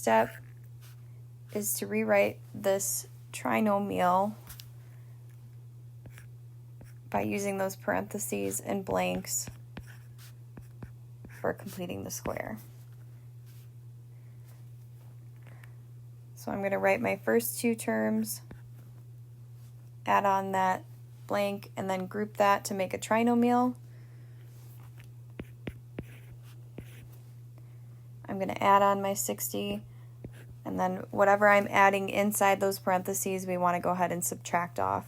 step is to rewrite this trinomial by using those parentheses and blanks for completing the square. So I'm going to write my first two terms, add on that blank, and then group that to make a trinomial. I'm going to add on my 60, and then whatever I'm adding inside those parentheses, we want to go ahead and subtract off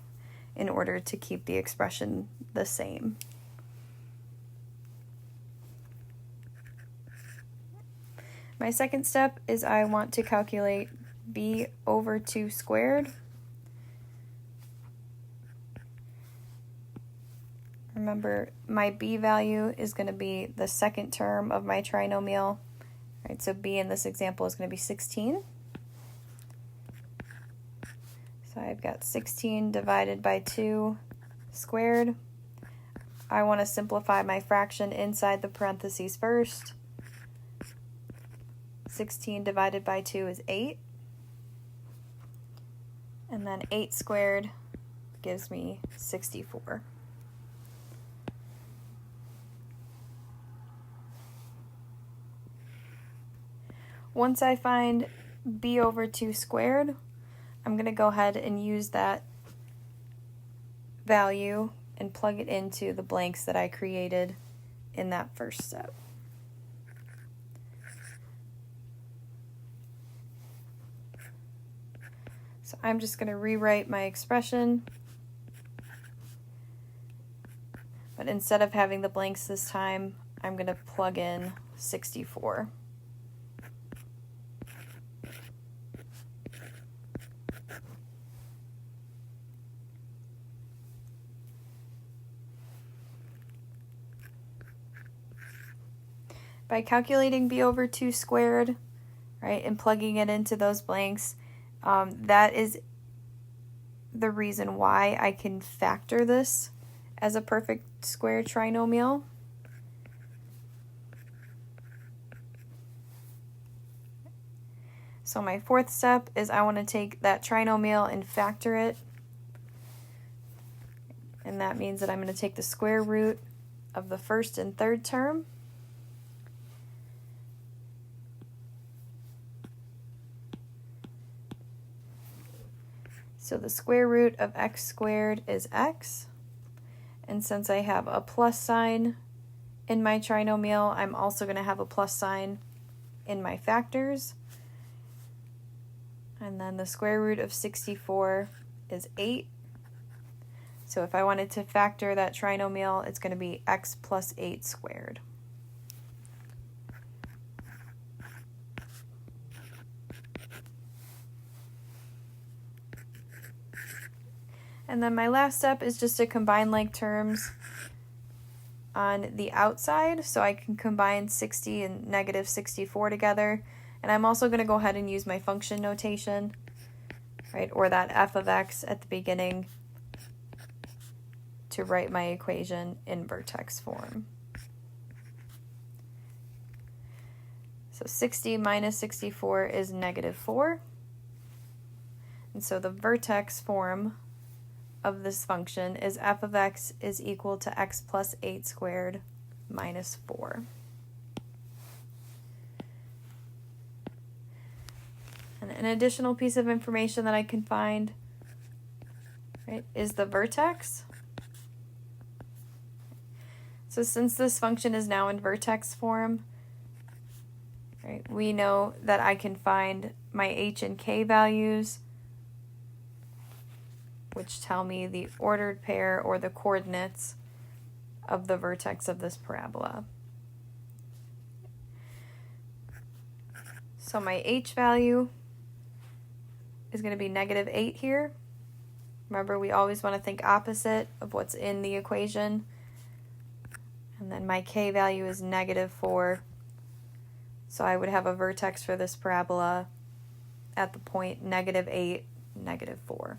in order to keep the expression the same. My second step is I want to calculate b over 2 squared. Remember, my b value is going to be the second term of my trinomial. Right, so b in this example is going to be 16. So I've got 16 divided by 2 squared. I want to simplify my fraction inside the parentheses first. 16 divided by 2 is 8. And then 8 squared gives me 64. Once I find b over 2 squared, I'm going to go ahead and use that value and plug it into the blanks that I created in that first step. So I'm just going to rewrite my expression, but instead of having the blanks this time, I'm going to plug in 64. By calculating b over 2 squared, right, and plugging it into those blanks, that is the reason why I can factor this as a perfect square trinomial. So my fourth step is I want to take that trinomial and factor it. And that means that I'm going to take the square root of the first and third term. So the square root of x squared is x. And since I have a plus sign in my trinomial, I'm also going to have a plus sign in my factors. And then the square root of 64 is 8. So if I wanted to factor that trinomial, it's going to be x plus 8 squared. And then my last step is just to combine like terms on the outside. So I can combine 60 and negative 64 together. And I'm also going to go ahead and use my function notation, right, or that f of x at the beginning to write my equation in vertex form. So 60 minus 64 is negative 4. And so the vertex form of this function is f of x is equal to x plus 8 squared minus 4. And an additional piece of information that I can find, right, is the vertex. So since this function is now in vertex form, right, we know that I can find my h and k values, which tell me the ordered pair or the coordinates of the vertex of this parabola. So my h value is going to be negative 8 here. Remember, we always want to think opposite of what's in the equation. And then my k value is negative 4. So I would have a vertex for this parabola at the point negative 8, negative 4.